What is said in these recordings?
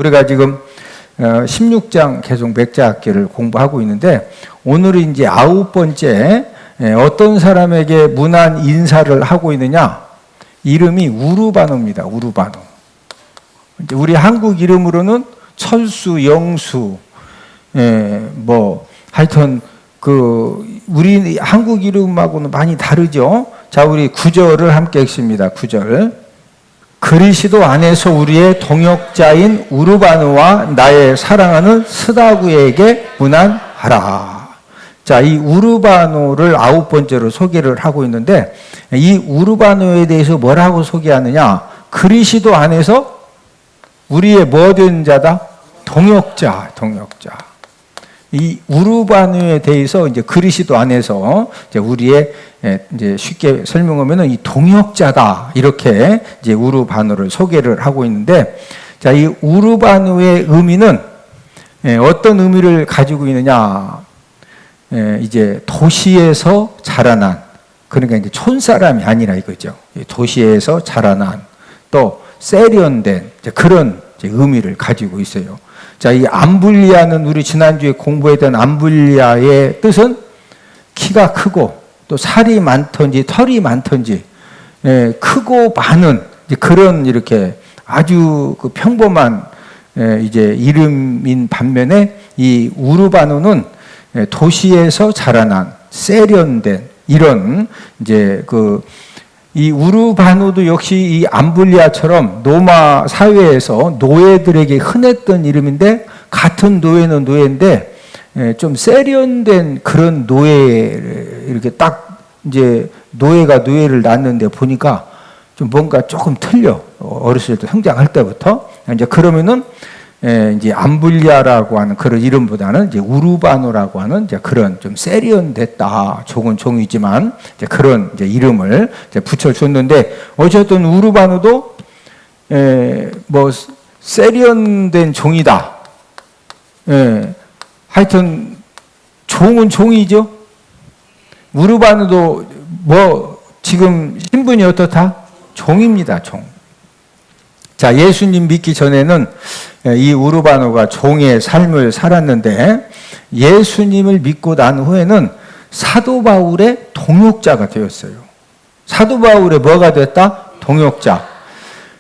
우리가 지금 16장 계속 맥자학기를 공부하고 있는데 오늘은 이제 9번째 어떤 사람에게 문안 인사를 하고 있느냐? 이름이 우르바노입니다. 우르바노. 우리 한국 이름으로는 철수, 영수, 하여튼 우리 한국 이름하고는 많이 다르죠. 자, 우리 9절을 함께 읽습니다. 9절. 그리스도 안에서 우리의 동역자인 우르바노와 나의 사랑하는 스다구에게 문안하라. 자, 이 우르바노를 9번째로 소개를 하고 있는데 이 우르바노에 대해서 뭐라고 소개하느냐? 그리스도 안에서 우리의 뭐 된 자다? 동역자. 이 우르바노에 대해서 이제 그리스도 안에서 이제 우리의 이제 쉽게 설명하면은 이 동역자다. 이렇게 이제 우르바노를 소개를 하고 있는데 자, 이 우르바노의 의미는 어떤 의미를 가지고 있느냐? 이제 도시에서 자라난, 그러니까 이제 촌사람이 아니라 이거죠. 도시에서 자라난 또 세련된 그런 의미를 가지고 있어요. 자, 이 암블리아는 우리 지난주에 공부했던 암블리아의 뜻은 키가 크고 또 살이 많던지 털이 많던지 크고 많은 그런 이렇게 아주 평범한 이제 이름인 반면에 이 우르바노는 도시에서 자라난 세련된 이런 이제 이 우르바노도 역시 이 암블리아처럼 로마 사회에서 노예들에게 흔했던 이름인데 같은 노예는 노예인데 좀 세련된 그런 노예 이렇게 딱 이제 노예가 노예를 낳는데 보니까 좀 뭔가 조금 틀려. 어렸을 때 성장할 때부터 이제 그러면은 이제 암블리아라고 하는 그런 이름보다는 이제 우르바노라고 하는 이제 그런 좀 세련됐다. 종은 종이지만 이제 그런 이제 이름을 이제 붙여줬는데 어쨌든 우르바노도 세련된 종이다. 하여튼 종은 종이죠. 우르바노도 지금 신분이 어떻다? 종입니다. 종. 자, 예수님 믿기 전에는 이 우르바노가 종의 삶을 살았는데 예수님을 믿고 난 후에는 사도 바울의 동역자가 되었어요. 사도 바울의 뭐가 됐다? 동역자.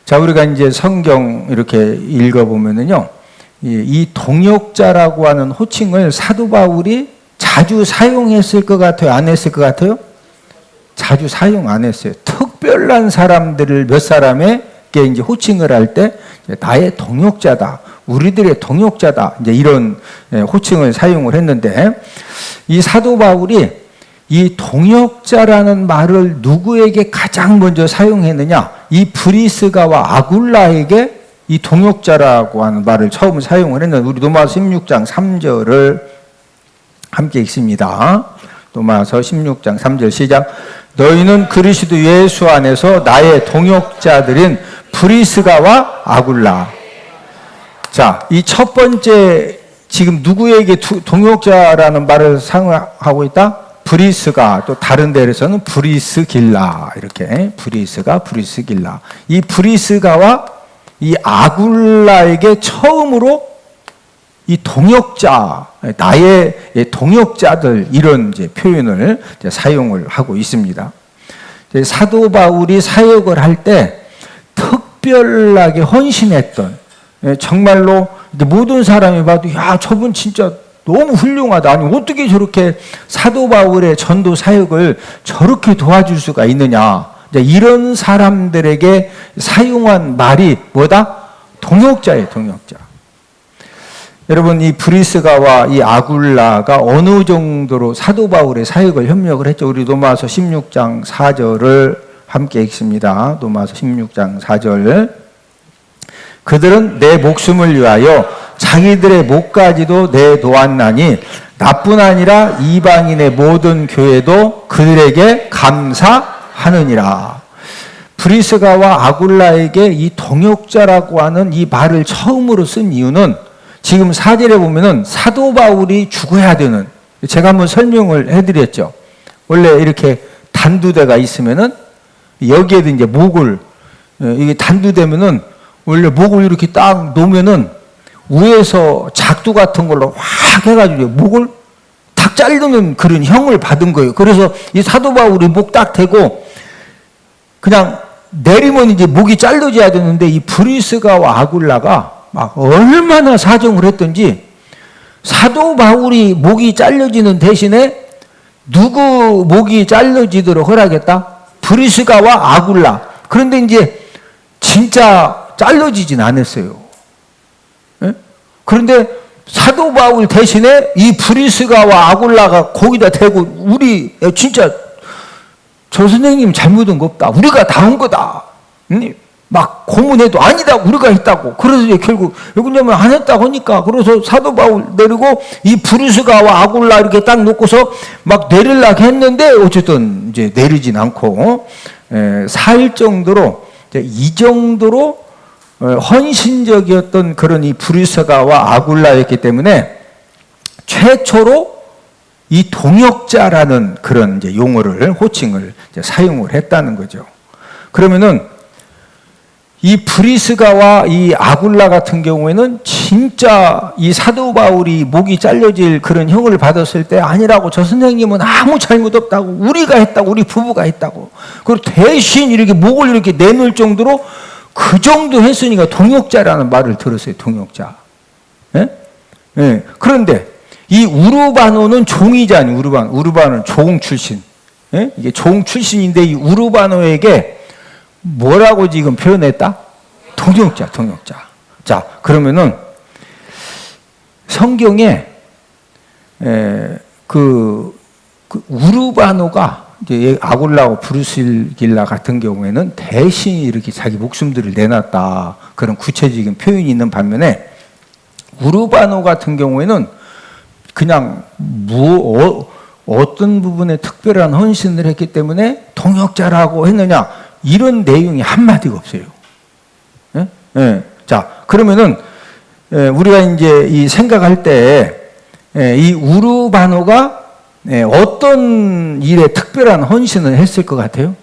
자, 우리가 이제 성경 이렇게 읽어보면은요, 이 동역자라고 하는 호칭을 사도 바울이 자주 사용했을 것 같아요? 안 했을 것 같아요? 자주 사용 안 했어요. 특별한 사람들을 몇 사람의 이제 호칭을 할 때 나의 동역자다, 우리들의 동역자다, 이제 이런 호칭을 사용을 했는데 이 사도 바울이 이 동역자라는 말을 누구에게 가장 먼저 사용했느냐? 이 브리스가와 아굴라에게 이 동역자라고 하는 말을 처음 사용을 했는데 우리 로마서 16장 3절을 함께 읽습니다. 로마서 16장 3절 시작. 너희는 그리스도 예수 안에서 나의 동역자들인 브리스가와 아굴라. 자, 이 첫 번째 지금 누구에게 동역자라는 말을 사용하고 있다? 브리스가, 또 다른 데에서는 브리스길라, 이렇게 브리스가, 브리스길라. 이 브리스가와 이 아굴라에게 처음으로 이 동역자, 나의 동역자들, 이런 이제 표현을 이제 사용을 하고 있습니다. 사도 바울이 사역을 할 때 특별하게 헌신했던, 정말로 모든 사람이 봐도 야, 저분 진짜 너무 훌륭하다. 아니 어떻게 저렇게 사도 바울의 전도 사역을 저렇게 도와줄 수가 있느냐. 이런 사람들에게 사용한 말이 뭐다? 동역자예요, 동역자. 여러분, 이 브리스가와 이 아굴라가 어느 정도로 사도 바울의 사역을 협력을 했죠? 우리 로마서 16장 4절을 함께 읽습니다. 로마서 16장 4절. 그들은 내 목숨을 위하여 자기들의 목까지도 내놓았나니 나뿐 아니라 이방인의 모든 교회도 그들에게 감사하느니라. 브리스가와 아굴라에게 이 동역자라고 하는 이 말을 처음으로 쓴 이유는 지금 4절에 보면은 사도 바울이 죽어야 되는, 제가 한번 설명을 해드렸죠. 원래 이렇게 단두대가 있으면은 여기에도 이제 목을, 이게 단두대면은 원래 목을 이렇게 딱 놓으면은 위에서 작두 같은 걸로 확 해가지고 목을 탁 자르는 그런 형을 받은 거예요. 그래서 이 사도 바울이 목 딱 대고 그냥 내리면 이제 목이 잘려져야 되는데 이 브리스가와 아굴라가 막 얼마나 사정을 했던지 사도 바울이 목이 잘려지는 대신에 누구 목이 잘려지도록 허락했다? 브리스가와 아굴라. 그런데 이제 진짜 잘려지진 않았어요. 예? 그런데 사도 바울 대신에 이 브리스가와 아굴라가 거기다 대고 우리 진짜 저 선생님 잘못한 거 없다. 우리가 다 한 거다. 막 고문해도 아니다. 우리가 했다고. 그래서 이제 결국 왜냐면 안 했다고 하니까 그래서 사도 바울 내리고 이 브리스가와 아굴라 이렇게 딱 놓고서 막 내리려고 했는데 어쨌든 이제 내리진 않고 살 정도로 이 정도로 헌신적이었던 그런 이 브리스가와 아굴라였기 때문에 최초로 이 동역자라는 그런 이제 용어를 호칭을 이제 사용을 했다는 거죠. 그러면은 이 브리스가와 이 아굴라 같은 경우에는 진짜 이 사도 바울이 목이 잘려질 그런 형을 받았을 때 아니라고 저 선생님은 아무 잘못 없다고 우리가 했다고 우리 부부가 했다고 그리고 대신 이렇게 목을 이렇게 내놓을 정도로 그 정도 했으니까 동역자라는 말을 들었어요. 동역자. 예? 예. 그런데 이 우르바노는 종이잖아요. 우르바노는 종 출신. 예? 이게 종 출신인데 이 우르바노에게 뭐라고 지금 표현했다? 동역자. 자, 그러면은 성경에 그 우르바노가 이제 아굴라와 브루실길라 같은 경우에는 대신 이렇게 자기 목숨들을 내놨다. 그런 구체적인 표현이 있는 반면에 우르바노 같은 경우에는 그냥 어떤 부분에 특별한 헌신을 했기 때문에 동역자라고 했느냐 이런 내용이 한마디가 없어요. 예? 예. 자, 그러면은 우리가 이제 이 생각할 때 이 우르바노가 어떤 일에 특별한 헌신을 했을 것 같아요?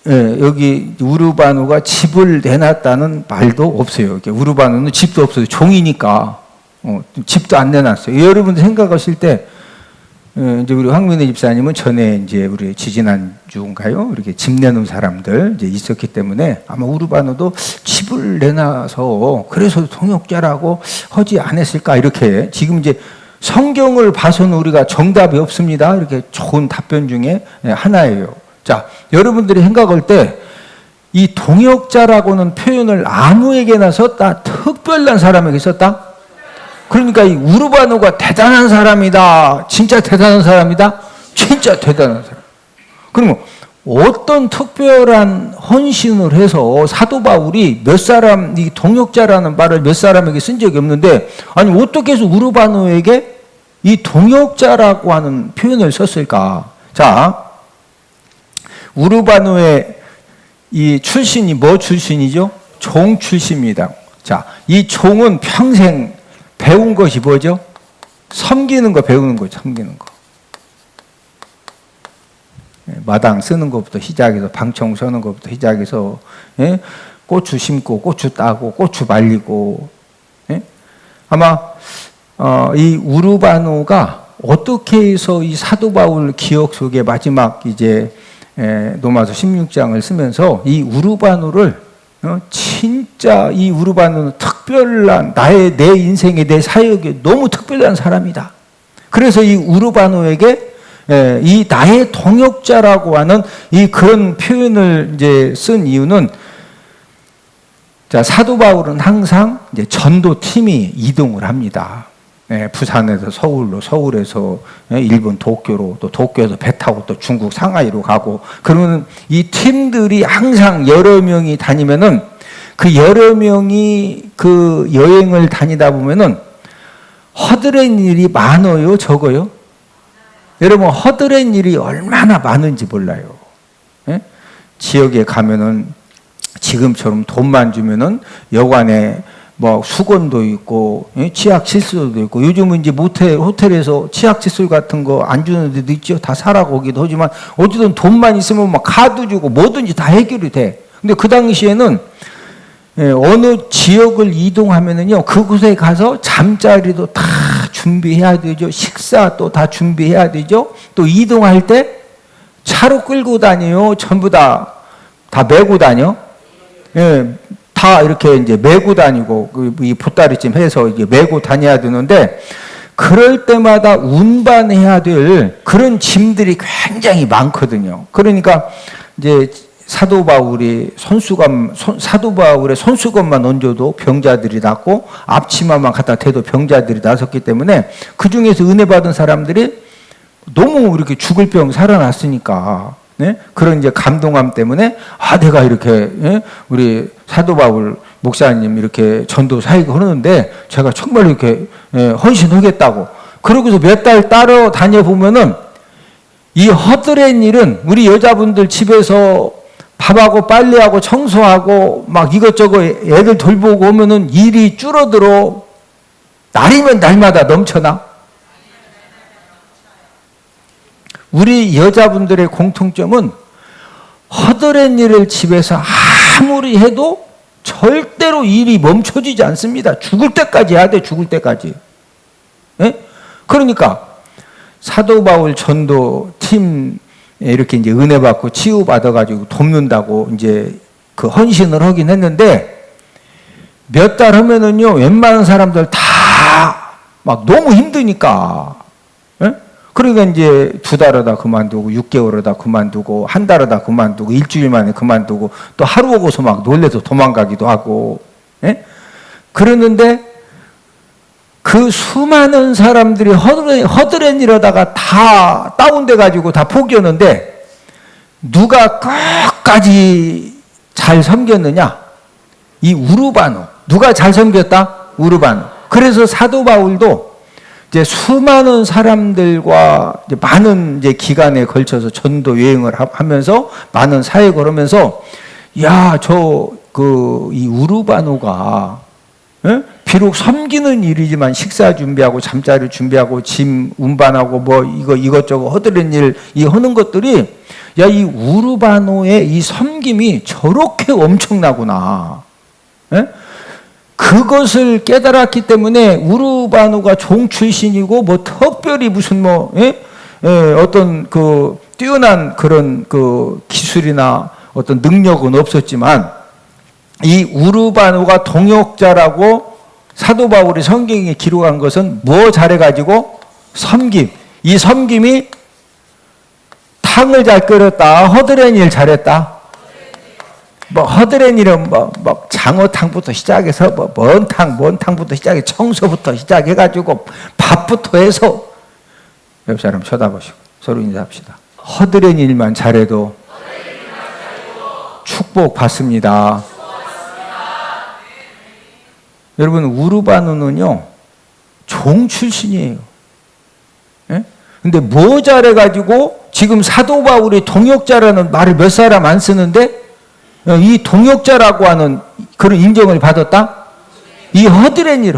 여기 우르바노가 집을 내놨다는 말도 없어요. 우르바노는 집도 없어요. 종이니까 집도 안 내놨어요. 여러분들 생각하실 때 이제 우리 황민혜 집사님은 전에 이제 우리 지지난주인가요? 이렇게 집 내놓은 사람들 이제 있었기 때문에 아마 우르바노도 집을 내놔서 그래서 동역자라고 하지 않았을까 이렇게 지금 이제 성경을 봐서는 우리가 정답이 없습니다. 이렇게 좋은 답변 중에 하나예요. 자, 여러분들이 생각할 때 이 동역자라고는 표현을 아무에게나 썼다? 특별한 사람에게 썼다? 그러니까 이 우르바노가 대단한 사람이다. 진짜 대단한 사람이다. 진짜 대단한 사람. 그러면 어떤 특별한 헌신을 해서 사도 바울이 몇 사람 이 동역자라는 말을 몇 사람에게 쓴 적이 없는데 아니 어떻게 해서 우르바노에게 이 동역자라고 하는 표현을 썼을까? 자, 우르바노의 이 출신이 뭐 출신이죠? 종 출신입니다. 자, 이 종은 평생 배운 것이 뭐죠? 섬기는 거 배우는 거죠. 섬기는 거. 마당 쓰는 것부터 시작해서 방청 서는 것부터 시작해서 고추 심고 고추 따고 고추 말리고 아마 이 우르바노가 어떻게 해서 이 사도 바울 기억 속에 마지막 이제 로마서 16장을 쓰면서 이 우르바노를 진짜 이 우르바노는 특별한 내 인생에 내 사역에 너무 특별한 사람이다. 그래서 이 우르바노에게 이 나의 동역자라고 하는 이 그런 표현을 이제 쓴 이유는 자, 사도 바울은 항상 이제 전도 팀이 이동을 합니다. 부산에서 서울로, 서울에서 일본 도쿄로, 또 도쿄에서 배 타고 또 중국 상하이로 가고, 그러면 이 팀들이 항상 여러 명이 다니면은 그 여러 명이 그 여행을 다니다 보면은 허드렛 일이 많아요, 적어요? 여러분, 허드렛 일이 얼마나 많은지 몰라요. 지역에 가면은 지금처럼 돈만 주면은 여관에 뭐 수건도 있고 치약 칫솔도 있고 요즘은 이제 호텔에서 치약 칫솔 같은 거 안 주는 데도 있죠. 다 사라고 오기도 하지만 어쨌든 돈만 있으면 막 카드 주고 뭐든지 다 해결이 돼. 근데 그 당시에는 어느 지역을 이동하면은요, 그곳에 가서 잠자리도 다 준비해야 되죠. 식사도 다 준비해야 되죠. 또 이동할 때 차로 끌고 다녀요. 전부 다 메고 다녀. 예, 다 이렇게 이제 메고 다니고, 이 보따리쯤 해서 이게 메고 다녀야 되는데, 그럴 때마다 운반해야 될 그런 짐들이 굉장히 많거든요. 그러니까 이제 사도 바울의 손수건만 얹어도 병자들이 낫고, 앞치마만 갖다 대도 병자들이 나섰기 때문에, 그 중에서 은혜 받은 사람들이 너무 이렇게 죽을 병 살아났으니까, 네? 그런 이제 감동함 때문에, 내가 이렇게, 우리 사도 바울 목사님 이렇게 전도 사역을 하는데, 제가 정말 이렇게 헌신하겠다고. 그러고서 몇 달 따라 다녀보면은, 이 헛된 일은 우리 여자분들 집에서 밥하고 빨래하고 청소하고 막 이것저것 애들 돌보고 오면은 일이 줄어들어. 날이면 날마다 넘쳐나. 우리 여자분들의 공통점은 허드렛 일을 집에서 아무리 해도 절대로 일이 멈춰지지 않습니다. 죽을 때까지 해야 돼, 죽을 때까지. 예? 그러니까 사도 바울 전도 팀 이렇게 이제 은혜 받고 치유 받아가지고 돕는다고 이제 그 헌신을 하긴 했는데, 몇 달 하면은요, 웬만한 사람들 다 막 너무 힘드니까. 예? 그러니까 이제 2달 하다 그만두고, 6개월 하다 그만두고, 한 달 하다 그만두고, 일주일 만에 그만두고, 또 하루 오고서 막 놀래서 도망가기도 하고. 예? 그러는데 그 수많은 사람들이 허드렛 일하다가 다 다운돼가지고 다 포기했는데, 누가 끝까지 잘 섬겼느냐? 이 우르바노. 누가 잘 섬겼다? 우르바노. 그래서 사도 바울도 이제 수많은 사람들과 이제 많은 이제 기간에 걸쳐서 전도 여행을 하면서 많은 사역을 하면서, 이 우르바노가, 예? 비록 섬기는 일이지만 식사 준비하고 잠자리 준비하고 짐 운반하고 뭐 이것저것 허드렛 일 이 하는 것들이, 이 우르바노의 이 섬김이 저렇게 엄청나구나. 예? 그것을 깨달았기 때문에 우르바노가 종 출신이고 뭐 특별히 무슨 어떤 그 뛰어난 그런 그 기술이나 어떤 능력은 없었지만, 이 우르바노가 동역자라고 사도 바울이 성경에 기록한 것은 뭐 잘해가지고? 섬김. 이 섬김이 탕을 잘 끓였다, 허드렛 일 잘했다. 뭐 허드렛 일은 뭐 장어탕부터 시작해서 뭔 탕부터 시작해, 청소부터 시작해가지고 밥부터 해서. 옆 사람 쳐다보시고 서로 인사합시다. 허드렛 일만 잘해도 축복 받습니다. 여러분, 우르바노는요, 종 출신이에요. 예? 근데 뭐 잘해가지고 지금 사도 바울이 동역자라는 말을 몇 사람 안 쓰는데, 이 동역자라고 하는 그런 인정을 받았다? 이 허드렛 일.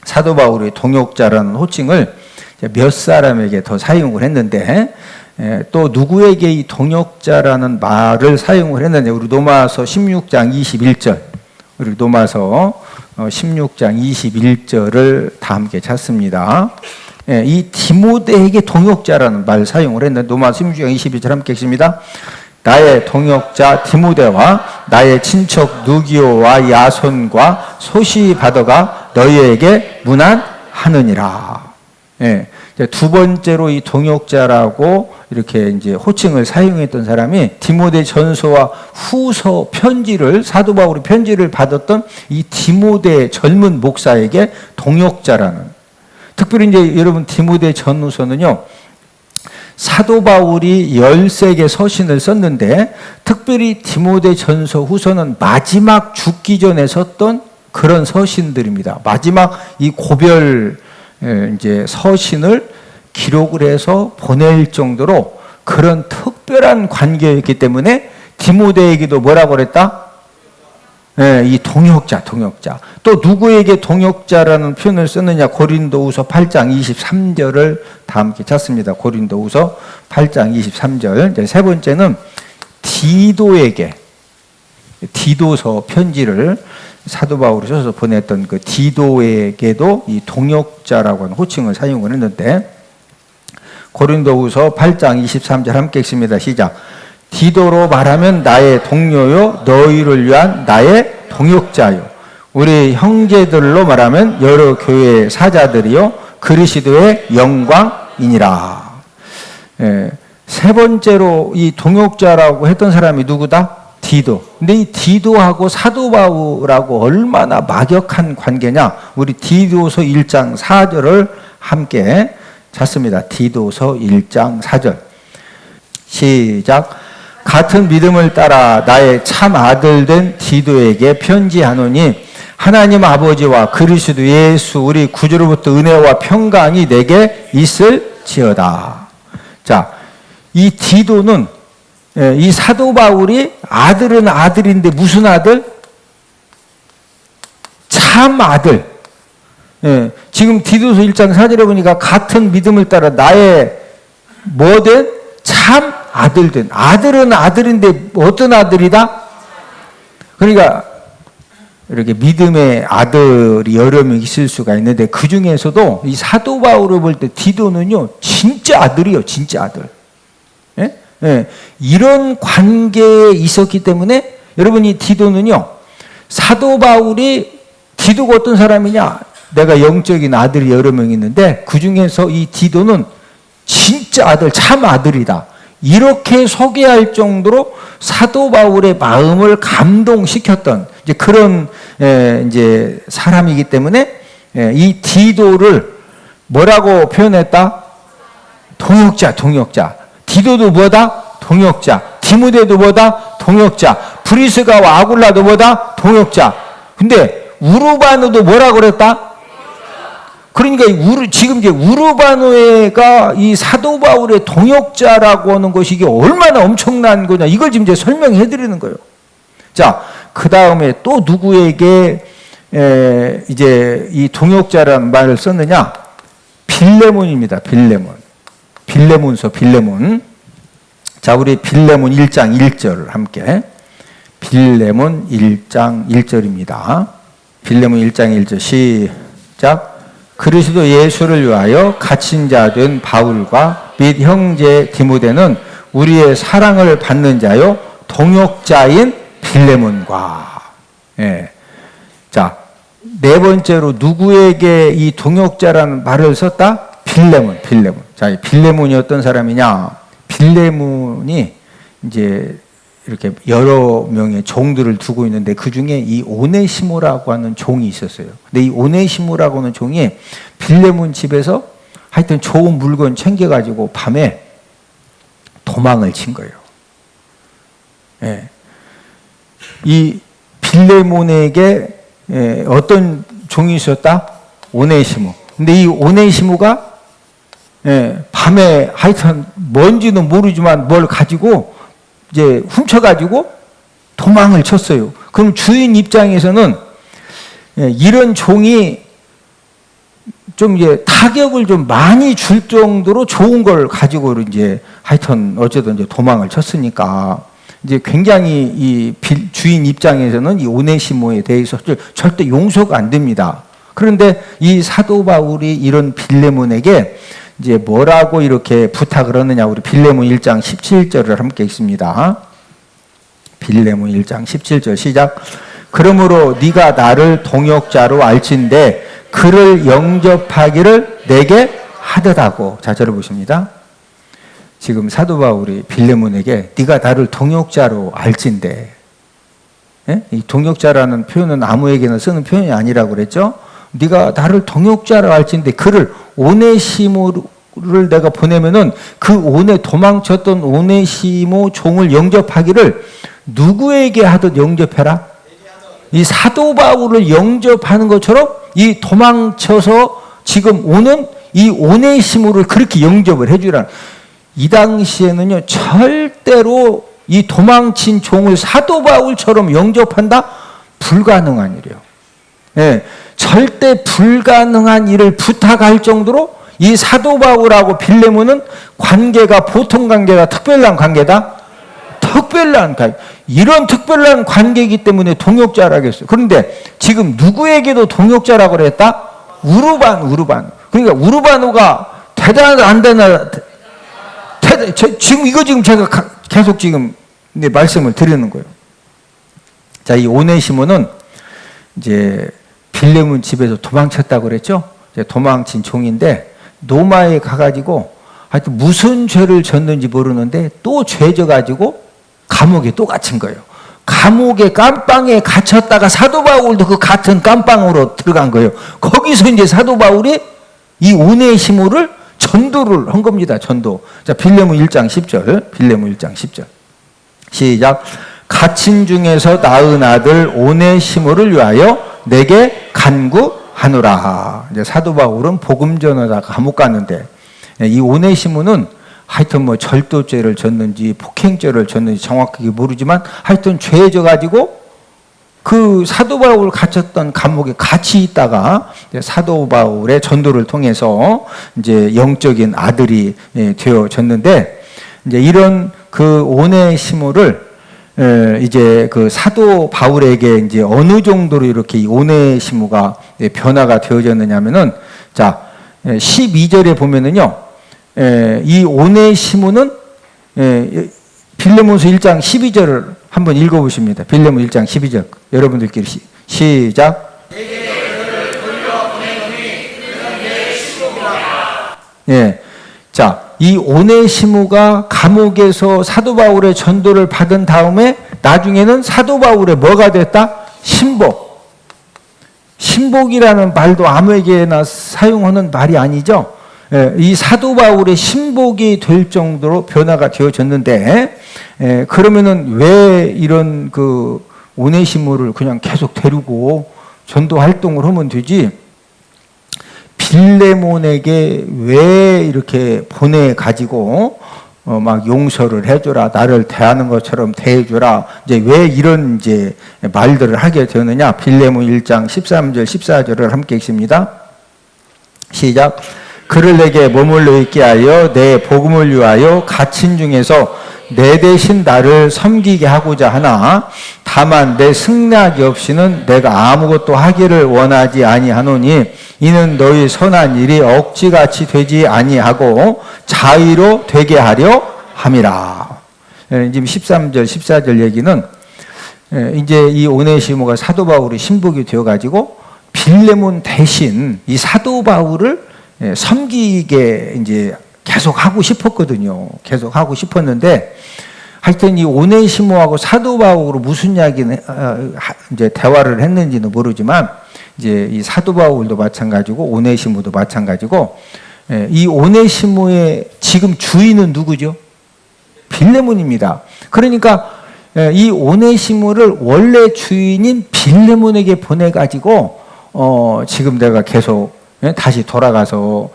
사도 바울이 동역자라는 호칭을 몇 사람에게 더 사용을 했는데, 또 누구에게 이 동역자라는 말을 사용을 했는데, 우리 로마서 16장 21절. 우리 로마서 16장 21절을 다 함께 찾습니다. 이 디모데에게 동역자라는 말 사용을 했는데, 로마서 16장 21절 함께 읽습니다. 나의 동역자 디모데와 나의 친척 누기오와 야손과 소시바더가 너희에게 문안하느니라. 두 번째로 이 동역자라고 이렇게 이제 호칭을 사용했던 사람이 디모데 전서와 후서 편지를, 사도 바울이 편지를 받았던 이 디모데 젊은 목사에게 동역자라는. 특별히 이제 여러분, 디모데 전후서는요, 사도 바울이 13개 서신을 썼는데, 특별히 디모데 전서 후서는 마지막 죽기 전에 썼던 그런 서신들입니다. 마지막 이 고별 이제 서신을 기록을 해서 보낼 정도로 그런 특별한 관계였기 때문에 디모데에게도 뭐라고 그랬다? 이 동역자. 또 누구에게 동역자라는 표현을 쓰느냐? 고린도후서 8장 23절을 다 함께 찾습니다. 고린도후서 8장 23절. 이제 세 번째는 디도서 편지를 사도 바울이 써서 보냈던 그 디도에게도 이 동역자라고 하는 호칭을 사용을 했는데, 고린도후서 8장 23절 함께 읽습니다. 시작. 디도로 말하면 나의 동료요 너희를 위한 나의 동역자요. 우리 형제들로 말하면 여러 교회의 사자들이요 그리스도의 영광이니라. 세 번째로 이 동역자라고 했던 사람이 누구다? 디도. 근데 이 디도하고 사도 바울하고 얼마나 막역한 관계냐? 우리 디도서 1장 4절을 함께 찾습니다. 디도서 1장 4절. 시작. 같은 믿음을 따라 나의 참 아들 된 디도에게 편지하노니 하나님 아버지와 그리스도 예수 우리 구주로부터 은혜와 평강이 내게 있을지어다. 자, 이 디도는 이 사도 바울이 아들은 아들인데 무슨 아들? 참 아들. 지금 디도서 1장 4절에 보니까 같은 믿음을 따라 나의 뭐든 참 아들된. 아들은 아들인데 어떤 아들이다? 그러니까 이렇게 믿음의 아들이 여러 명 있을 수가 있는데 그 중에서도 이 사도 바울을 볼 때 디도는요 진짜 아들이요, 진짜 아들. 이런 관계에 있었기 때문에 여러분 이 디도는요 사도 바울이 디도가 어떤 사람이냐? 내가 영적인 아들이 여러 명 있는데 그 중에서 이 디도는 진짜 아들, 참 아들이다. 이렇게 소개할 정도로 사도 바울의 마음을 감동시켰던 이제 그런 이제 사람이기 때문에 이 디도를 뭐라고 표현했다? 동역자. 디도도 뭐다? 동역자. 디모데도 뭐다? 동역자. 브리스가와 아굴라도 뭐다? 동역자. 근데 우르바노도 뭐라고 그랬다? 그러니까 지금 이제 우르바노가 이 사도 바울의 동역자라고 하는 것이 이게 얼마나 엄청난 거냐 이걸 지금 이제 설명해 드리는 거예요. 자, 그 다음에 또 누구에게 이제 이 동역자라는 말을 썼느냐? 빌레몬입니다. 빌레몬서. 자, 우리 빌레몬 1장 1절 함께. 빌레몬 1장 1절입니다. 빌레몬 1장 1절 시작. 그리스도 예수를 위하여 갇힌 자 된 바울과 및 형제 디모데는 우리의 사랑을 받는 자요 동역자인 빌레몬과. 자, 네 번째로 누구에게 이 동역자라는 말을 썼다? 빌레몬. 자, 빌레몬이 어떤 사람이냐? 빌레몬이 이제 이렇게 여러 명의 종들을 두고 있는데 그 중에 이 오네시모라고 하는 종이 있었어요. 근데 이 오네시모라고 하는 종이 빌레몬 집에서 하여튼 좋은 물건 챙겨가지고 밤에 도망을 친 거예요. 이 빌레몬에게 어떤 종이 있었다? 오네시모. 근데 이 오네시모가 밤에 하여튼 뭔지는 모르지만 뭘 가지고 이제 훔쳐가지고 도망을 쳤어요. 그럼 주인 입장에서는 이런 종이 좀 이제 타격을 좀 많이 줄 정도로 좋은 걸 가지고 이제 하여튼 어쨌든 이제 도망을 쳤으니까 이제 굉장히 이 주인 입장에서는 이 오네시모에 대해서 절대 용서가 안 됩니다. 그런데 이 사도 바울이 이런 빌레몬에게 이제 뭐라고 이렇게 부탁을 하느냐? 우리 빌레몬 1장 17절을 함께 읽습니다. 빌레몬 1장 17절 시작. 그러므로 네가 나를 동역자로 알진대 그를 영접하기를 내게 하듯하고. 자, 저를 보십니다. 지금 사도 바울이 빌레몬에게 네가 나를 동역자로 알진대. 이 동역자라는 표현은 아무에게나 쓰는 표현이 아니라고 그랬죠. 네가 나를 동역자로 알진대 그를 오네시모를 내가 보내면은 그 도망쳤던 오네시모 종을 영접하기를 누구에게 하듯 영접해라. 이 사도 바울을 영접하는 것처럼 이 도망쳐서 지금 오는 이 오네시모를 그렇게 영접을 해주라. 이 당시에는요 절대로 이 도망친 종을 사도 바울처럼 영접한다? 불가능한 일이에요. 절대 불가능한 일을 부탁할 정도로 이 사도 바울하고 빌레몬은 관계가 보통 관계다, 특별한 관계다? 특별한, 이런 특별한 관계이기 때문에 동역자라고 했어요. 그런데 지금 누구에게도 동역자라고 그랬다? 우르바누. 그러니까 우르바누가 대단하다, 안 대단하다? 지금 제가 계속 지금 말씀을 드리는 거예요. 자, 이 오네시모는 이제 빌레몬 집에서 도망쳤다고 그랬죠? 이제 도망친 종인데, 노마에 가가지고 하여튼 무슨 죄를 졌는지 모르는데 또 죄 져가지고 감옥에 또 갇힌 거예요. 감옥에 깜빵에 갇혔다가 사도 바울도 그 같은 깜빵으로 들어간 거예요. 거기서 이제 사도 바울이 이 오네시모를 전도를 한 겁니다. 전도. 자, 빌레몬 1장 10절. 빌레몬 1장 10절. 시작. 갇힌 중에서 낳은 아들 오네시모를 위하여 내게 간구하노라. 이제 사도 바울은 복음 전하다가 감옥 갔는데, 이 오네시모는 하여튼 뭐 절도죄를 졌는지 폭행죄를 졌는지 정확하게 모르지만 하여튼 죄 져가지고 그 사도 바울 갇혔던 감옥에 같이 있다가 사도 바울의 전도를 통해서 이제 영적인 아들이 되어졌는데, 이제 이런 그 오네시모를 이제 그 사도 바울에게 이제 어느 정도로 이렇게 이 오네시모가 변화가 되어졌느냐면은, 자, 12절에 보면은요, 이 오네시모는 빌레몬서 1장 12절을 한번 읽어보십니다. 빌레몬 1장 12절. 여러분들끼리 시작. 예. 자, 이 오네시모가 감옥에서 사도 바울의 전도를 받은 다음에 나중에는 사도 바울의 뭐가 됐다? 신복. 신복이라는 말도 아무에게나 사용하는 말이 아니죠. 이 사도 바울의 신복이 될 정도로 변화가 되어졌는데, 그러면은 왜 이런 그 오네시모를 그냥 계속 데리고 전도 활동을 하면 되지? 빌레몬에게 왜 이렇게 보내가지고 막 용서를 해줘라, 나를 대하는 것처럼 대해줘라, 이제 왜 이런 이제 말들을 하게 되느냐? 빌레몬 1장 13절 14절을 함께 읽습니다. 시작. 그를 내게 머물러 있게 하여 내 복음을 위하여 갇힌 중에서 내 대신 나를 섬기게 하고자 하나, 다만 내 승낙이 없이는 내가 아무것도 하기를 원하지 아니하노니, 이는 너희 선한 일이 억지같이 되지 아니하고 자의로 되게 하려 함이라. 지금 13절 14절 얘기는 이제 이 오네시모가 사도 바울의 신복이 되어가지고 빌레몬 대신 이 사도 바울을 섬기게 이제 계속 하고 싶었거든요. 계속 하고 싶었는데, 하여튼 이 오네시모하고 사도 바울로 무슨 이야기는 이제 대화를 했는지는 모르지만, 이제 이 사도 바울도 마찬가지고 오네시모도 마찬가지고, 이 오네시모의 지금 주인은 누구죠? 빌레몬입니다. 그러니까 이 오네시모를 원래 주인인 빌레몬에게 보내가지고 지금 내가 계속 다시 돌아가서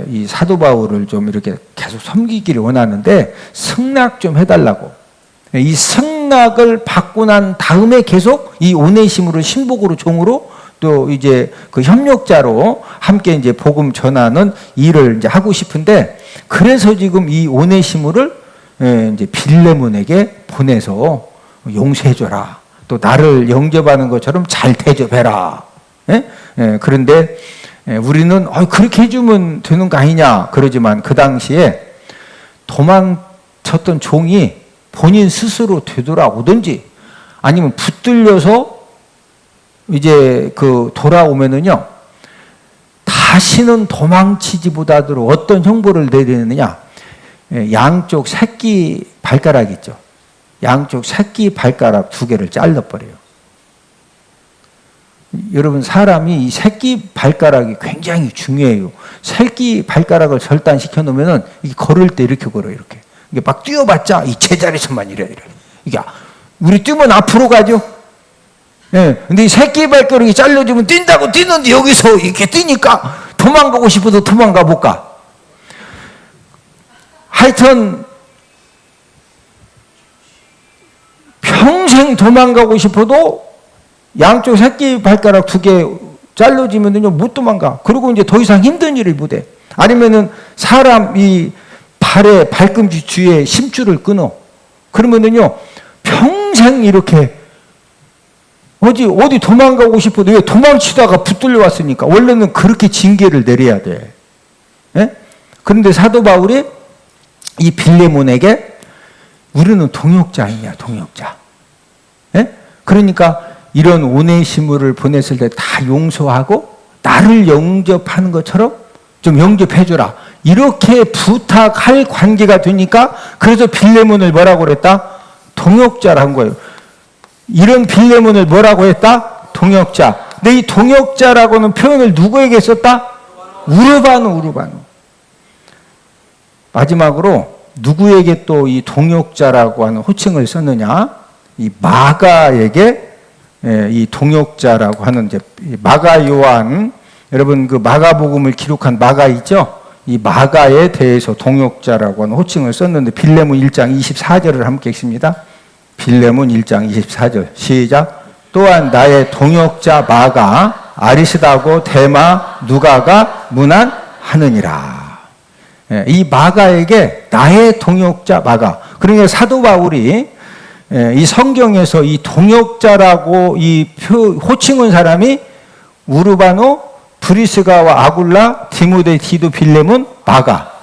이 사도 바울을 좀 이렇게 계속 섬기기를 원하는데 승낙 좀 해달라고. 이 승낙을 받고 난 다음에 계속 이 오네시모를 신복으로 종으로 또 이제 그 협력자로 함께 이제 복음 전하는 일을 이제 하고 싶은데, 그래서 지금 이 오네시모를 이제 빌레몬에게 보내서 용서해줘라, 또 나를 영접하는 것처럼 잘 대접해라. 그런데 우리는 그렇게 해주면 되는 거 아니냐 그러지만, 그 당시에 도망쳤던 종이 본인 스스로 되돌아오든지 아니면 붙들려서 이제 그 돌아오면은요, 다시는 도망치지보다도 어떤 형벌을 내리느냐, 양쪽 새끼 발가락 있죠. 양쪽 새끼 발가락 2개를 잘라버려요. 여러분, 사람이 이 새끼 발가락이 굉장히 중요해요. 새끼 발가락을 절단시켜 놓으면은 이게 걸을 때 이렇게 걸어요, 이렇게. 이게 막 뛰어봤자 이 제자리에서만 이래. 이게 우리 뛰면 앞으로 가죠. 근데 이 새끼 발가락이 잘려지면 뛴다고 뛰는데 여기서 이렇게 뛰니까 도망가고 싶어도 도망가 못 가. 하여튼 평생 도망가고 싶어도 양쪽 새끼 발가락 2개 잘라지면은요 못 도망가. 그리고 이제 더 이상 힘든 일을 못 해. 아니면은 사람 이 발에 발꿈치 뒤에 심줄을 끊어. 그러면은요, 평생 이렇게 어디 도망가고 싶어도 왜 도망치다가 붙들려 왔으니까 원래는 그렇게 징계를 내려야 돼. 예? 그런데 사도 바울이 이 빌레몬에게 우리는 동역자 아니냐, 동역자. 예? 그러니까 이런 오네시모를 보냈을 때 다 용서하고 나를 영접하는 것처럼 좀 영접해줘라. 이렇게 부탁할 관계가 되니까 그래서 빌레몬을 뭐라고 그랬다? 동역자란 거예요. 이런 빌레몬을 뭐라고 했다? 동역자. 근데 이 동역자라고는 표현을 누구에게 썼다? 우르바노. 마지막으로 누구에게 또 이 동역자라고 하는 호칭을 썼느냐? 이 마가에게 이 동역자라고 하는 이제 마가 요한, 여러분 그 마가복음을 기록한 마가 있죠? 이 마가에 대해서 동역자라고 하는 호칭을 썼는데 빌레몬 1장 24절을 함께 읽습니다. 빌레몬 1장 24절 시작. 또한 나의 동역자 마가 아리스다고 데마 누가가 문안하느니라. 이 마가에게 나의 동역자 마가. 그러니까 사도 바울이 이 성경에서 이 동역자라고 이 호칭한 사람이 우르바노, 브리스가와 아굴라, 디모데, 디도, 빌레몬, 마가.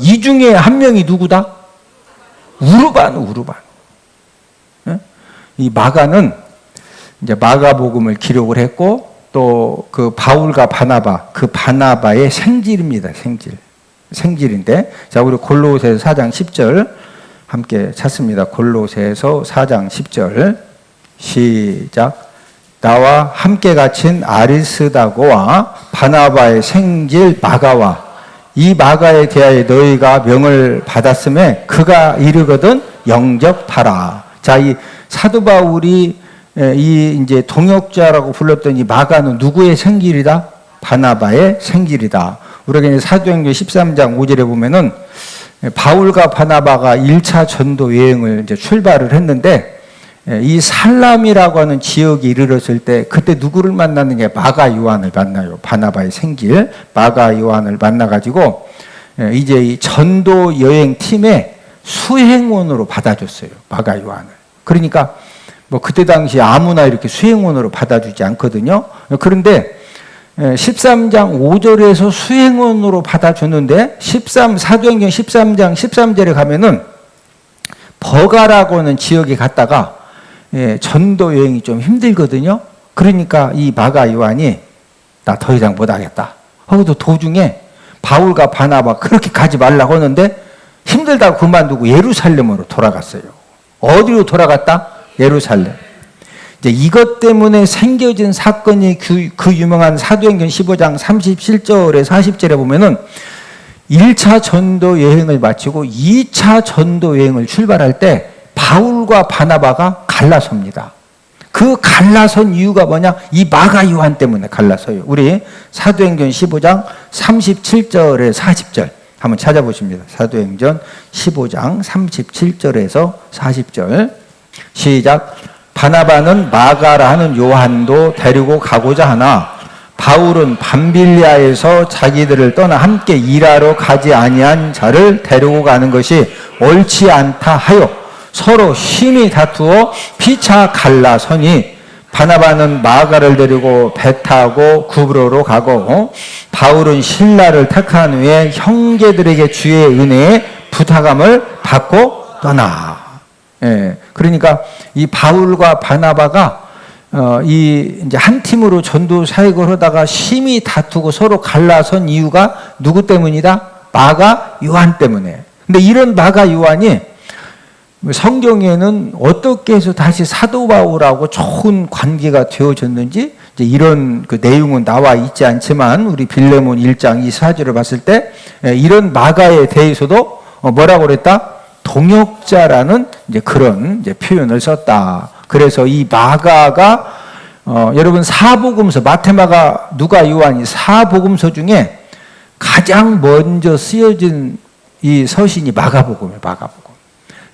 이 중에 한 명이 누구다? 우르바노. 이 마가는 이제 마가복음을 기록을 했고 또 그 바울과 바나바, 그 바나바의 생질입니다. 생질인데 자, 우리 골로새서 4장 10절 함께 찾습니다. 골로새서 4장 10절 시작. 나와 함께 갇힌 아리스다고와 바나바의 생질 마가와 이 마가에 대하여 너희가 명을 받았음에 그가 이르거든 영접하라. 자, 이 사도 바울이 이 이제 동역자라고 불렀던 이 마가는 누구의 생질이다? 바나바의 생질이다. 우리가 이제 사도행전 13장 5절에 보면은 바울과 바나바가 1차 전도 여행을 이제 출발을 했는데 이 살람이라고 하는 지역에 이르렀을 때 그때 누구를 만났느냐? 마가 요한을 만나요. 바나바의 생길 마가 요한을 만나가지고 이제 이 전도 여행 팀의 수행원으로 받아줬어요. 마가 요한을. 그러니까 뭐 그때 당시 아무나 이렇게 수행원으로 받아주지 않거든요. 그런데 13장 5절에서 수행원으로 받아줬는데 사도행전 13장 13절에 가면은 버가라고 하는 지역에 갔다가 전도 여행이 좀 힘들거든요. 그러니까 이 마가 요한이 나 더 이상 못하겠다 하고도 도중에 바울과 바나바 그렇게 가지 말라고 하는데 힘들다고 그만두고 예루살렘으로 돌아갔어요. 어디로 돌아갔다? 예루살렘. 이제 이것 때문에 생겨진 사건이 그 유명한 사도행전 15장 37절에 40절에 보면은 1차 전도 여행을 마치고 2차 전도 여행을 출발할 때 바울과 바나바가 갈라섭니다. 그 갈라선 이유가 뭐냐? 이 마가 요한 때문에 갈라서요. 우리 사도행전 15장 37절에 40절 한번 찾아보십니다. 사도행전 15장 37절에서 40절 시작. 바나바는 마가라 하는 요한도 데리고 가고자 하나 바울은 밤빌리아에서 자기들을 떠나 함께 일하러 가지 아니한 자를 데리고 가는 것이 옳지 않다 하여 서로 심히 다투어 피차 갈라서니 바나바는 마가를 데리고 배 타고 구브로로 가고 바울은 신라를 택한 후에 형제들에게 주의 은혜에 부탁함을 받고 떠나. 그러니까 이 바울과 바나바가 이제 한 팀으로 전도 사역을 하다가 심히 다투고 서로 갈라선 이유가 누구 때문이다? 마가 요한 때문에. 근데 이런 마가 요한이 성경에는 어떻게 해서 다시 사도 바울하고 좋은 관계가 되어졌는지 이제 이런 그 내용은 나와 있지 않지만 우리 빌레몬 1장 24절을 봤을 때 이런 마가에 대해서도 뭐라고 그랬다? 동역자라는 이제 그런 이제 표현을 썼다. 그래서 이 마가가 여러분 사복음서 마태마가 누가 요한이 사복음서 중에 가장 먼저 쓰여진 이 서신이 마가복음이에요. 마가복음.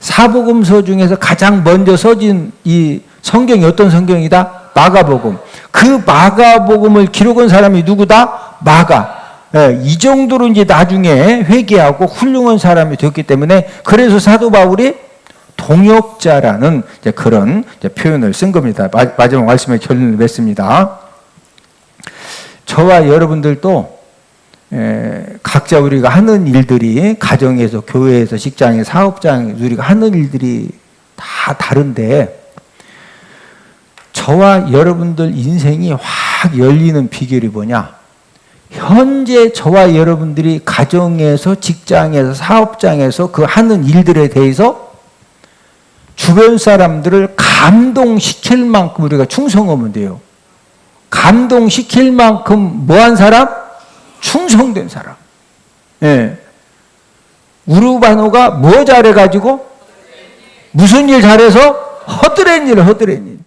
사복음서 중에서 가장 먼저 써진 이 성경이 어떤 성경이다? 마가복음. 그 마가복음을 기록한 사람이 누구다? 마가. 이 정도로 이제 나중에 회개하고 훌륭한 사람이 되었기 때문에 그래서 사도 바울이 동역자라는 이제 그런 이제 표현을 쓴 겁니다. 마지막 말씀에 결론을 맺습니다. 저와 여러분들도 각자 우리가 하는 일들이 가정에서, 교회에서, 직장에서, 사업장에서 우리가 하는 일들이 다 다른데 저와 여러분들 인생이 확 열리는 비결이 뭐냐? 현재 저와 여러분들이 가정에서, 직장에서, 사업장에서 그 하는 일들에 대해서 주변 사람들을 감동시킬 만큼 우리가 충성하면 돼요. 감동시킬 만큼 뭐한 사람? 충성된 사람. 예. 우르바노가 뭐 잘해가지고? 무슨 일 잘해서? 허드렛 일.